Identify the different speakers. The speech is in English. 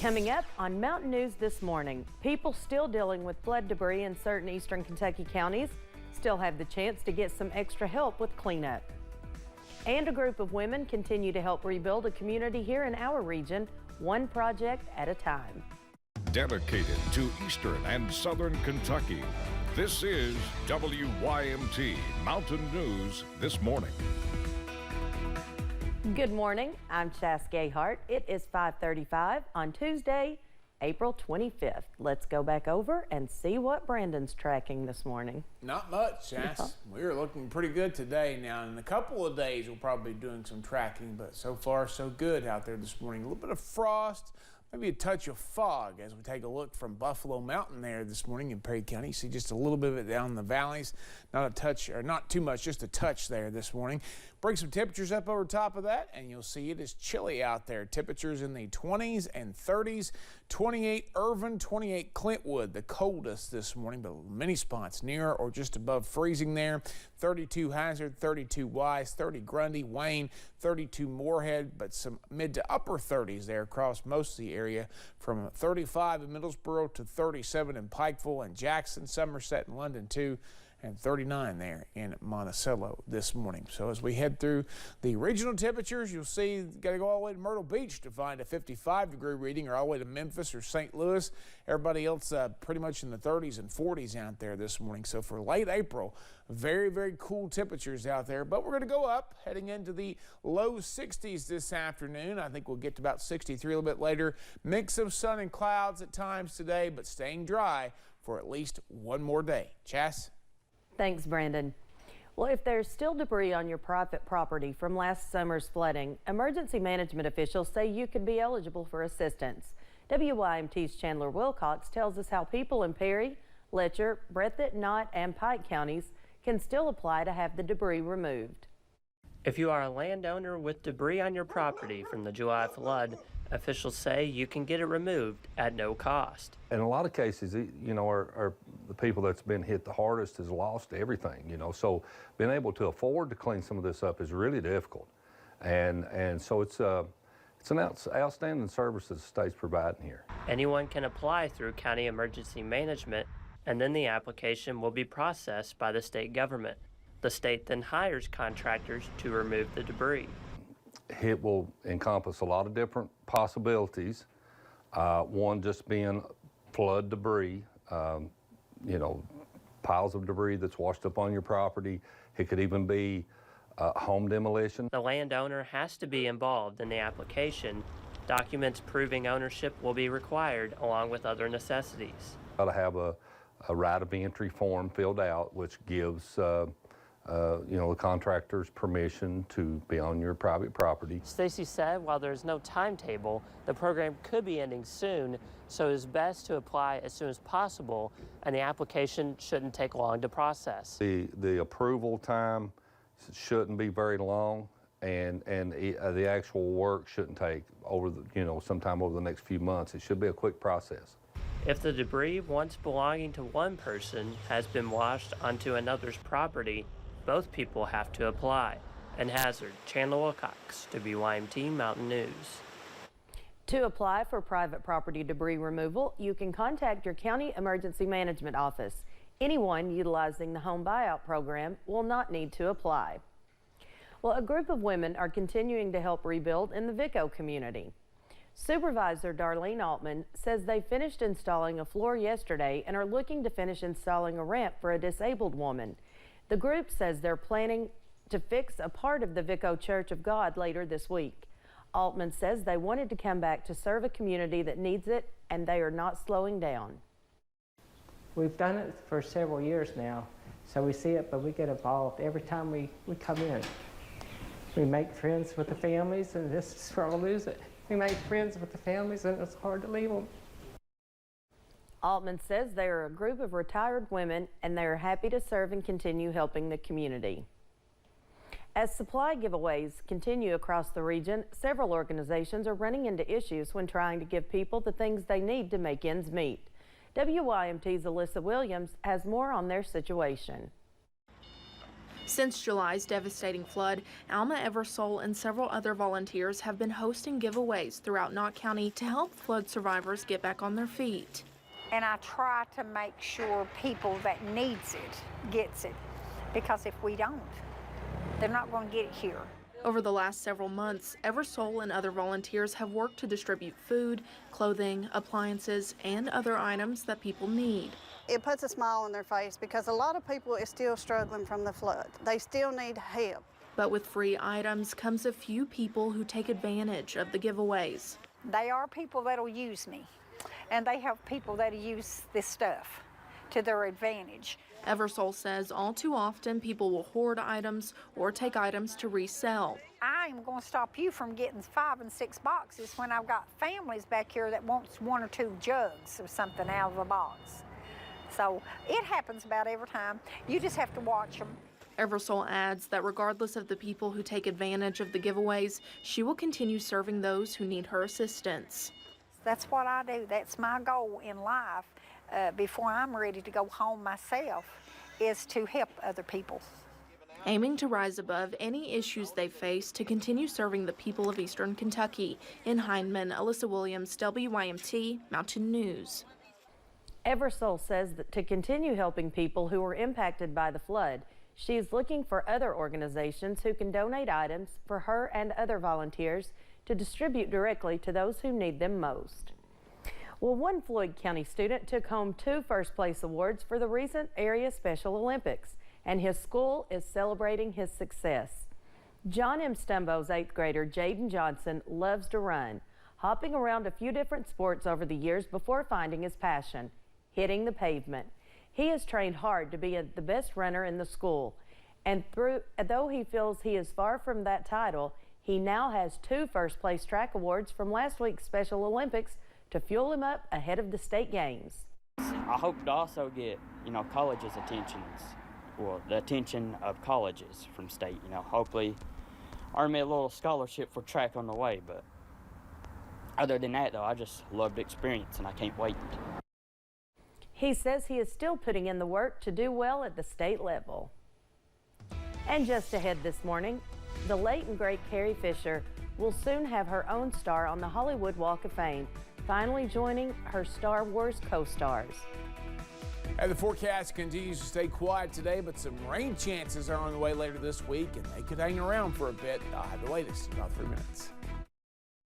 Speaker 1: Coming up on Mountain News this morning, people still dealing with flood debris in certain eastern Kentucky counties still have the chance to get some extra help with cleanup. And a group of women continue to help rebuild a community here in our region, one project at a time.
Speaker 2: Dedicated to eastern and southern Kentucky, this is WYMT Mountain News this morning.
Speaker 1: Good morning, I'm Chas Gayhart. It is 5:35 on Tuesday, April 25th. Let's go back over and see what Brandon's tracking this morning.
Speaker 3: Not much, Chas. We're looking pretty good today. Now, in a couple of days, we'll probably be doing some tracking, but so far, so good out there this morning. A little bit of frost, maybe a touch of fog as we take a look from Buffalo Mountain there this morning in Perry County. You see just a little bit of it down in the valleys. Not a touch, or not too much, just a touch there this morning. Bring some temperatures up over top of that, and you'll see it is chilly out there. Temperatures in the 20s and 30s. 28 Irvin, 28 Clintwood, the coldest this morning, but many spots near or just above freezing there. 32 Hazard, 32 Wise, 30 Grundy, Wayne, 32 Moorhead, but some mid to upper 30s there across most of the area, from 35 in Middlesboro to 37 in Pikeville and Jackson, Somerset and London too, and 39 there in Monticello this morning. So as we head through the regional temperatures, you'll see you got to go all the way to Myrtle Beach to find a 55-degree reading, or all the way to Memphis or St. Louis. Everybody else pretty much in the 30s and 40s out there this morning. So for late April, very, very cool temperatures out there. But we're going to go up, heading into the low 60s this afternoon. I think we'll get to about 63 a little bit later. Mix of sun and clouds at times today, but staying dry for at least one more day. Chas?
Speaker 1: Thanks, Brandon. Well, if there's still debris on your private property from last summer's flooding, emergency management officials say you could be eligible for assistance. WYMT's Chandler Wilcox tells us how people in Perry, Letcher, Breathitt, Knott, and Pike counties can still apply to have the debris removed.
Speaker 4: If you are a landowner with debris on your property from the July flood, officials say you can get it removed at no cost.
Speaker 5: In a lot of cases, you know, are the people that's been hit the hardest has lost everything, you know, so being able to afford to clean some of this up is really difficult. And so it's an outstanding service that the state's providing here.
Speaker 4: Anyone can apply through County Emergency Management, and then the application will be processed by the state government. The state then hires contractors to remove the debris.
Speaker 5: It will encompass a lot of different possibilities. One just being flood debris, you know, piles of debris that's washed up on your property. It could even be home demolition.
Speaker 4: The landowner has to be involved in the application. Documents proving ownership will be required along with other necessities.
Speaker 5: Got to have a right of entry form filled out, which gives you know, the contractor's permission to be on your private property.
Speaker 4: Stacy said while there's no timetable, the program could be ending soon, so it's best to apply as soon as possible, and the application shouldn't take long to process.
Speaker 5: The approval time shouldn't be very long, and the actual work shouldn't take over the, you know, sometime over the next few months. It should be a quick process.
Speaker 4: If the debris once belonging to one person has been washed onto another's property, both people have to apply. And Hazard, Chandler Wilcox, WYMT Mountain News.
Speaker 1: To apply for private property debris removal, you can contact your county emergency management office. Anyone utilizing the home buyout program will not need to apply. Well, a group of women are continuing to help rebuild in the Vico community. Supervisor Darlene Altman says they finished installing a floor yesterday and are looking to finish installing a ramp for a disabled woman. The group says they're planning to fix a part of the Vico Church of God later this week. Altman says they wanted to come back to serve a community that needs it, and they are not slowing down.
Speaker 6: We've done it for several years now, so we see it, but we get involved every time we come in. We make friends with the families, and this is where we'll lose it. We make friends with the families, and it's hard to leave them.
Speaker 1: Altman says they are a group of retired women, and they are happy to serve and continue helping the community. As supply giveaways continue across the region, several organizations are running into issues when trying to give people the things they need to make ends meet. WYMT's Alyssa Williams has more on their situation.
Speaker 7: Since July's devastating flood, Alma Eversole and several other volunteers have been hosting giveaways throughout Knott County to help flood survivors get back on their feet.
Speaker 8: And I try to make sure people that needs it gets it, because if we don't, they're not going to get it here.
Speaker 7: Over the last several months, Eversole and other volunteers have worked to distribute food, clothing, appliances, and other items that people need.
Speaker 9: It puts a smile on their face because a lot of people are still struggling from the flood. They still need help.
Speaker 7: But with free items comes a few people who take advantage of the giveaways.
Speaker 8: They are people that'll use me, and they have people that'll use this stuff to their advantage.
Speaker 7: Eversole says all too often people will hoard items or take items to resell.
Speaker 8: I am going to stop you from getting 5 and 6 boxes when I've got families back here that wants 1 or 2 jugs or something out of a box. So it happens about every time. You just have to watch them.
Speaker 7: Eversole adds that regardless of the people who take advantage of the giveaways, she will continue serving those who need her assistance.
Speaker 8: That's what I do. That's my goal in life before I'm ready to go home myself, is to help other people.
Speaker 7: Aiming to rise above any issues they face to continue serving the people of Eastern Kentucky. In Hindman, Alyssa Williams, WYMT Mountain News.
Speaker 1: Eversole says that to continue helping people who were impacted by the flood, she is looking for other organizations who can donate items for her and other volunteers to distribute directly to those who need them most. Well, one Floyd County student took home 2 first-place awards for the recent area Special Olympics, and his school is celebrating his success. John M. Stumbo's 8th grader Jaden Johnson loves to run, hopping around a few different sports over the years before finding his passion, hitting the pavement. He has trained hard to be the best runner in the school, and though he feels he is far from that title, he now has 2 first-place track awards from last week's Special Olympics to fuel him up ahead of the state games.
Speaker 10: I hope to also get, colleges' attentions, well, the attention of colleges from state, hopefully earn me a little scholarship for track on the way, but other than that, though, I just love the experience and I can't wait.
Speaker 1: He says he is still putting in the work to do well at the state level. And just ahead this morning, the late and great Carrie Fisher will soon have her own star on the Hollywood Walk of Fame, finally joining her Star Wars co-stars.
Speaker 3: And the forecast continues to stay quiet today, but some rain chances are on the way later this week, and they could hang around for a bit. I'll have the latest in about 3 minutes.